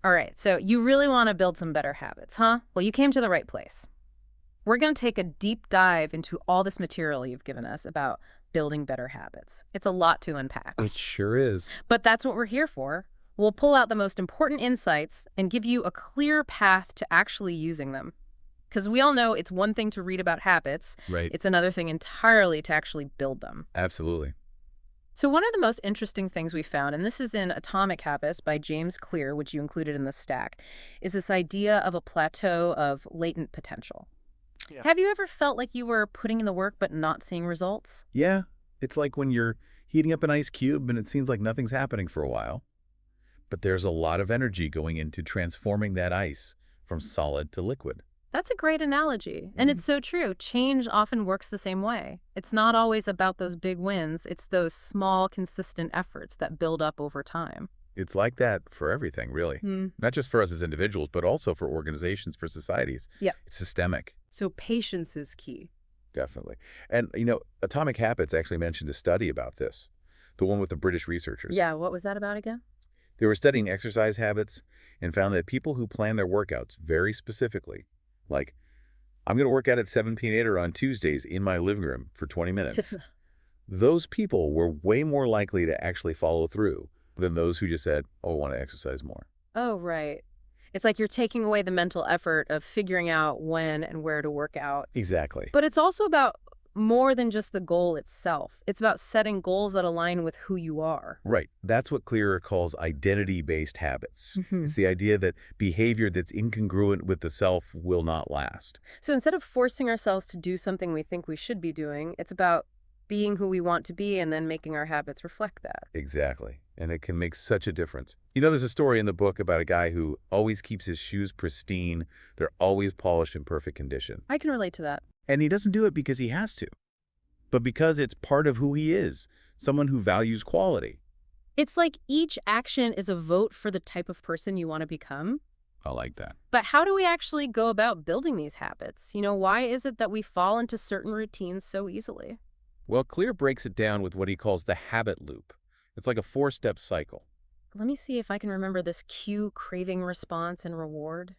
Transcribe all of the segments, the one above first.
All right, so you really want to build some better habits, huh? Well, you came to the right place. We're going to take a deep dive into all this material you've given us about building better habits. It's a lot to unpack. It sure is. But that's what we're here for. We'll pull out the most important insights and give you a clear path to actually using them. Because we all know it's one thing to read about habits, Right. it's another thing entirely to actually build them. Absolutely. So one of the most interesting things we found, and this is in Atomic Habits by James Clear, which you included in the stack, is this idea of a plateau of latent potential. Yeah. Have you ever felt like you were putting in the work but not seeing results? Yeah. It's like when you're heating up an ice cube and it seems like nothing's happening for a while. But there's a lot of energy going into transforming that ice from solid to liquid. That's a great analogy. And it's so true. Change often works the same way. It's not always about those big wins. It's those small, consistent efforts that build up over time. It's like that for everything, really. Hmm. Not just for us as individuals, but also for organizations, for societies. Yeah. It's systemic, So patience is key. definitely. And, Atomic Habits actually mentioned a study about this, the one with the British researchers. Yeah, what was that about again? They were studying exercise habits and found that people who plan their workouts very specifically, like, I'm going to work out at 7 p.m. on Tuesdays in my living room for 20 minutes, those people were way more likely to actually follow through than those who just said, oh, I want to exercise more. Oh, right. It's like you're taking away the mental effort of figuring out when and where to work out. Exactly. But it's also about more than just the goal itself. It's about setting goals that align with who you are. Right. That's what Clearer calls identity-based habits. Mhm. It's the idea that behavior that's incongruent with the self will not last. So instead of forcing ourselves to do something we think we should be doing, it's about being who we want to be and then making our habits reflect that. Exactly. And it can make such a difference. There's a story in the book about a guy who always keeps his shoes pristine. They're always polished in perfect condition. I can relate to that. And he doesn't do it because he has to, but because it's part of who he is, someone who values quality. It's like each action is a vote for the type of person you want to become. I like that. But how do we actually go about building these habits? Why is it that we fall into certain routines so easily? Well, Clear breaks it down with what he calls the habit loop. It's like a 4-step cycle. Let me see if I can remember this cue, craving, response, and reward.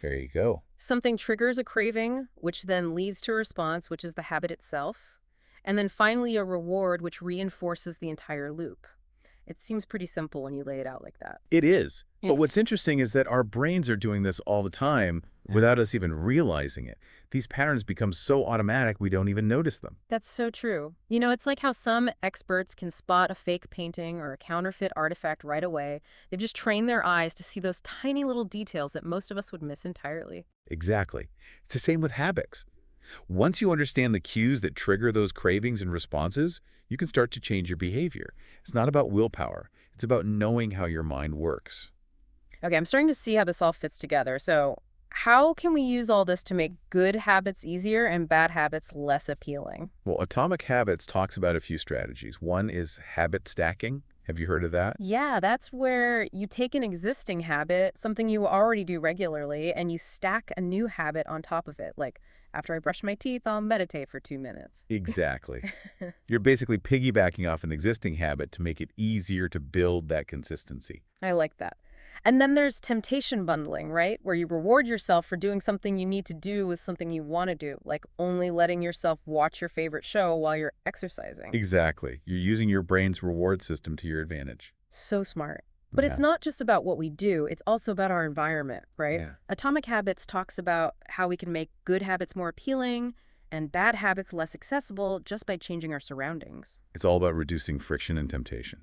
There you go. Something triggers a craving, which then leads to a response, which is the habit itself. And then finally a reward, which reinforces the entire loop. It seems pretty simple when you lay it out like that. It is. Yeah. But what's interesting is that our brains are doing this all the time without us even realizing it. These patterns become so automatic we don't even notice them. That's so true. It's like how some experts can spot a fake painting or a counterfeit artifact right away. They've just trained their eyes to see those tiny little details that most of us would miss entirely. Exactly. It's the same with habits. Once you understand the cues that trigger those cravings and responses, you can start to change your behavior. It's not about willpower. It's about knowing how your mind works. Okay, I'm starting to see how this all fits together. So how can we use all this to make good habits easier and bad habits less appealing? Well, Atomic Habits talks about a few strategies. One is habit stacking. Have you heard of that? Yeah, that's where you take an existing habit, something you already do regularly, and you stack a new habit on top of it. Like, after I brush my teeth, I'll meditate for 2 minutes. Exactly. You're basically piggybacking off an existing habit to make it easier to build that consistency. I like that. And then there's temptation bundling, right? Where you reward yourself for doing something you need to do with something you want to do, like only letting yourself watch your favorite show while you're exercising. Exactly. You're using your brain's reward system to your advantage. So smart. But it's Yeah. not just about what we do, it's also about our environment, right? Yeah. Atomic Habits talks about how we can make good habits more appealing and bad habits less accessible just by changing our surroundings. It's all about reducing friction and temptation.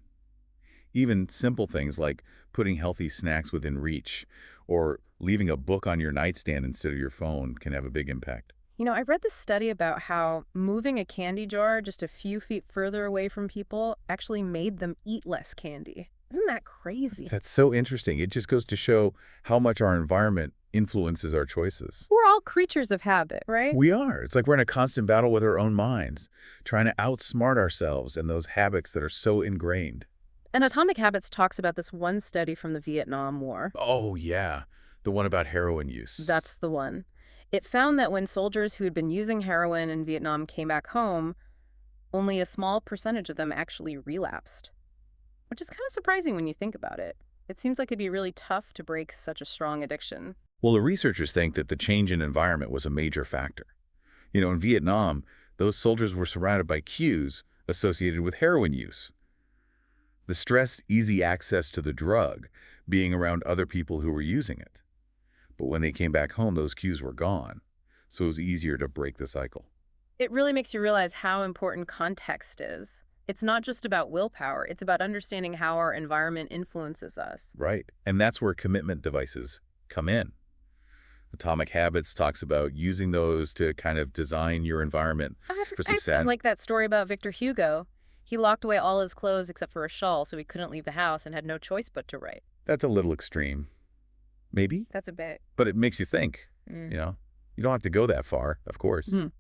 Even simple things like putting healthy snacks within reach or leaving a book on your nightstand instead of your phone can have a big impact. I read this study about how moving a candy jar just a few feet further away from people actually made them eat less candy. Isn't that crazy? That's so interesting. It just goes to show how much our environment influences our choices. We're all creatures of habit, right? We are. It's like we're in a constant battle with our own minds, trying to outsmart ourselves and those habits that are so ingrained. And Atomic Habits talks about this one study from the Vietnam War. Oh, yeah. The one about heroin use. That's the one. It found that when soldiers who had been using heroin in Vietnam came back home, only a small percentage of them actually relapsed. Which is kind of surprising when you think about it. It seems like it'd be really tough to break such a strong addiction. Well, the researchers think that the change in environment was a major factor. In Vietnam, those soldiers were surrounded by cues associated with heroin use. The stress, easy access to the drug, being around other people who were using it. But when they came back home, those cues were gone, so it was easier to break the cycle. It really makes you realize how important context is. It's not just about willpower, it's about understanding how our environment influences us. Right. And that's where commitment devices come in. Atomic Habits talks about using those to kind of design your environment for success. I like that story about Victor Hugo. He locked away all his clothes except for a shawl so he couldn't leave the house and had no choice but to write. That's a little extreme. Maybe? That's a bit. But it makes you think, Mm. You don't have to go that far, of course. Mm.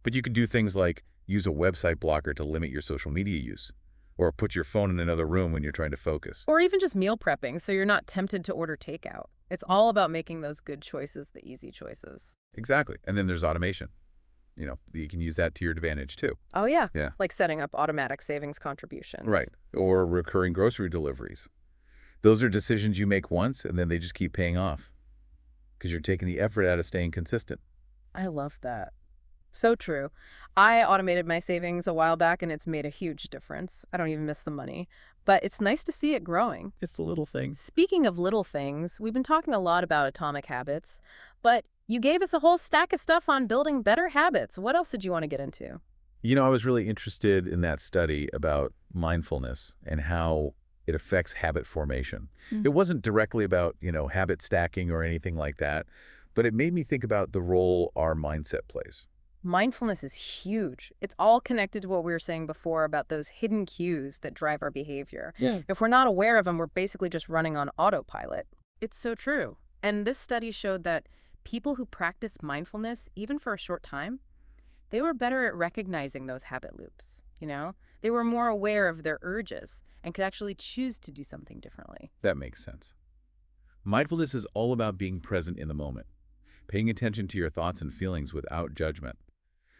But you could do things like use a website blocker to limit your social media use, or put your phone in another room when you're trying to focus. Or even just meal prepping so you're not tempted to order takeout. It's all about making those good choices the easy choices. Exactly. And then there's automation. You can use that to your advantage too. Oh, yeah. Yeah. Like setting up automatic savings contributions. Right. Or recurring grocery deliveries. Those are decisions you make once and then they just keep paying off because you're taking the effort out of staying consistent. I love that. So true. I automated my savings a while back and it's made a huge difference. I don't even miss the money. But it's nice to see it growing. It's the little things. Speaking of little things, we've been talking a lot about atomic habits, but you gave us a whole stack of stuff on building better habits. What else did you want to get into? I was really interested in that study about mindfulness and how it affects habit formation. Mm. It wasn't directly about, habit stacking or anything like that, but it made me think about the role our mindset plays. Mindfulness is huge. It's all connected to what we were saying before about those hidden cues that drive our behavior. Yeah. If we're not aware of them, we're basically just running on autopilot. It's so true. And this study showed that people who practice mindfulness, even for a short time, they were better at recognizing those habit loops, They were more aware of their urges and could actually choose to do something differently. That makes sense. Mindfulness is all about being present in the moment, paying attention to your thoughts and feelings without judgment.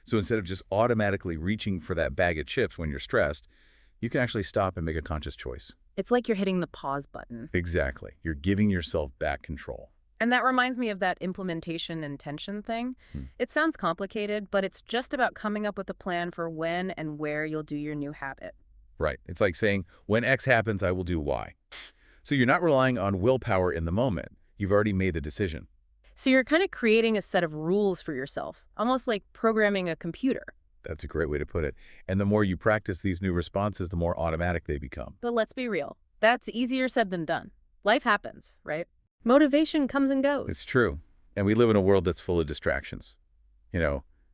So instead of just automatically reaching for that bag of chips when you're stressed, you can actually stop and make a conscious choice. It's like you're hitting the pause button. Exactly. You're giving yourself back control. And that reminds me of that implementation intention thing. It sounds complicated, but it's just about coming up with a plan for when and where you'll do your new habit. Right. It's like saying, when X happens, I will do Y. So you're not relying on willpower in the moment. You've already made the decision. So you're kind of creating a set of rules for yourself, almost like programming a computer. That's a great way to put it. And the more you practice these new responses, the more automatic they become. But let's be real. That's easier said than done. Life happens, right? Motivation comes and goes. It's true. And we live in a world that's full of distractions.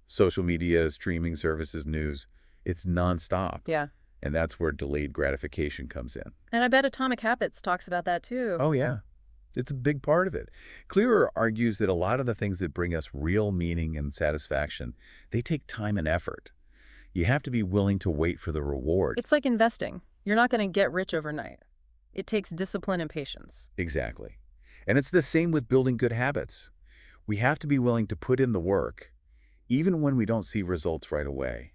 Social media, streaming services, news. It's nonstop. Yeah. And that's where delayed gratification comes in. And I bet Atomic Habits talks about that too. Oh, yeah. It's a big part of it. Clearer argues that a lot of the things that bring us real meaning and satisfaction, they take time and effort. You have to be willing to wait for the reward. It's like investing. You're not going to get rich overnight. It takes discipline and patience. Exactly. And it's the same with building good habits. We have to be willing to put in the work, even when we don't see results right away.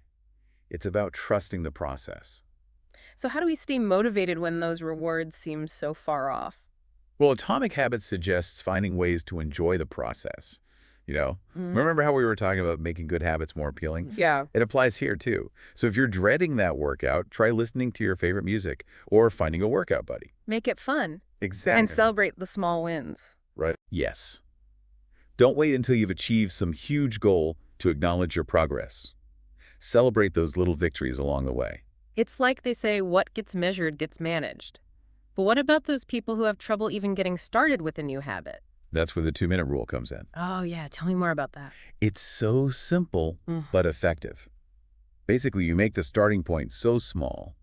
It's about trusting the process. So how do we stay motivated when those rewards seem so far off? Well, Atomic Habits suggests finding ways to enjoy the process. Remember how we were talking about making good habits more appealing? Yeah. It applies here too. So if you're dreading that workout, try listening to your favorite music or finding a workout buddy. Make it fun. Exactly. And celebrate the small wins. Right. Yes. Don't wait until you've achieved some huge goal to acknowledge your progress. Celebrate those little victories along the way. It's like they say, what gets measured gets managed. But what about those people who have trouble even getting started with a new habit? That's where the 2-minute rule comes in. Oh, yeah. Tell me more about that. It's so simple, but effective. Basically, you make the starting point so small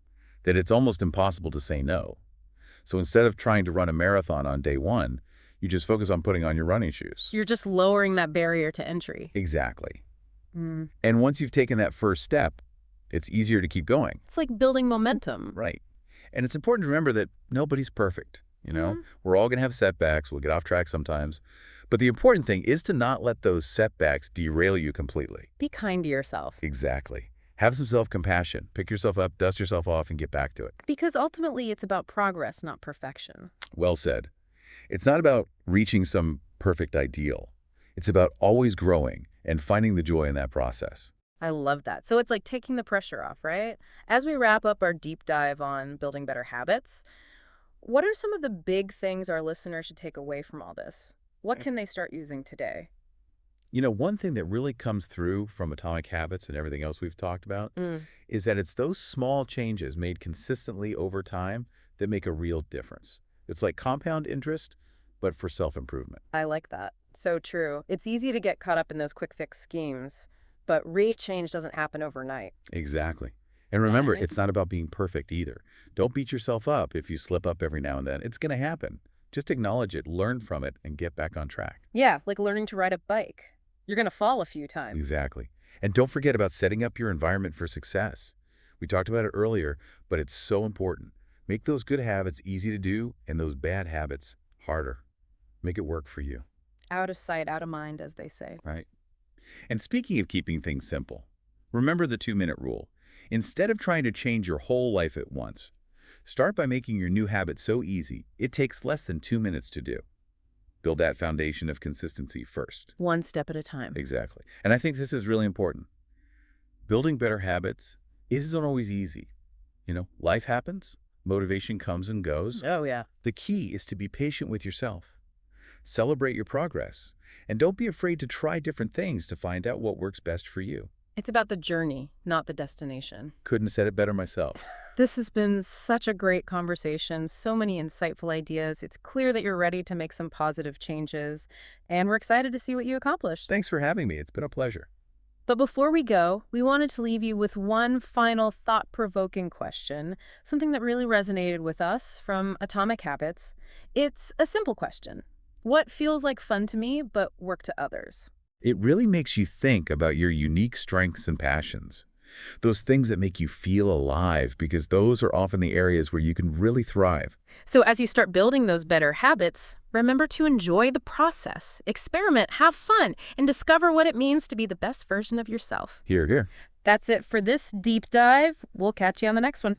that it's almost impossible to say no. So instead of trying to run a marathon on day one, you just focus on putting on your running shoes. You're just lowering that barrier to entry. Exactly. And once you've taken that first step, it's easier to keep going. It's like building momentum. Right. And it's important to remember that nobody's perfect. We're all going to have setbacks. We'll get off track sometimes. But the important thing is to not let those setbacks derail you completely. Be kind to yourself. Exactly. Have some self-compassion. Pick yourself up, dust yourself off, and get back to it. Because ultimately, it's about progress, not perfection. Well said. It's not about reaching some perfect ideal. It's about always growing and finding the joy in that process. I love that. So it's like taking the pressure off, right? As we wrap up our deep dive on building better habits, what are some of the big things our listeners should take away from all this? What can they start using today? One thing that really comes through from Atomic Habits and everything else we've talked about Mm, is that it's those small changes made consistently over time that make a real difference. It's like compound interest, but for self-improvement. I like that. So true. It's easy to get caught up in those quick fix schemes, but real change doesn't happen overnight. Exactly. And remember, Okay. it's not about being perfect either. Don't beat yourself up if you slip up every now and then. It's going to happen. Just acknowledge it, learn from it, and get back on track. Yeah, like learning to ride a bike. You're going to fall a few times. Exactly. And don't forget about setting up your environment for success. We talked about it earlier, but it's so important. Make those good habits easy to do and those bad habits harder. Make it work for you, Out of sight, out of mind, as they say. right? And speaking of keeping things simple, remember the 2-minute rule. Instead of trying to change your whole life at once, start by making your new habit so easy it takes less than 2 minutes to do. Build that foundation of consistency first. One step at a time. Exactly. And I think this is really important. Building better habits isn't always easy. Life happens, motivation comes and goes. Oh, yeah. The key is to be patient with yourself. Celebrate your progress, and don't be afraid to try different things to find out what works best for you. It's about the journey, not the destination. Couldn't have said it better myself. This has been such a great conversation, so many insightful ideas. It's clear that you're ready to make some positive changes, and we're excited to see what you accomplished. Thanks for having me. It's been a pleasure. But before we go, we wanted to leave you with one final thought-provoking question, something that really resonated with us from Atomic Habits. It's a simple question. What feels like fun to me but work to others? It really makes you think about your unique strengths and passions. Those things that make you feel alive, because those are often the areas where you can really thrive. So as you start building those better habits, remember to enjoy the process, experiment, have fun, and discover what it means to be the best version of yourself. Here, here. That's it for this deep dive. We'll catch you on the next one.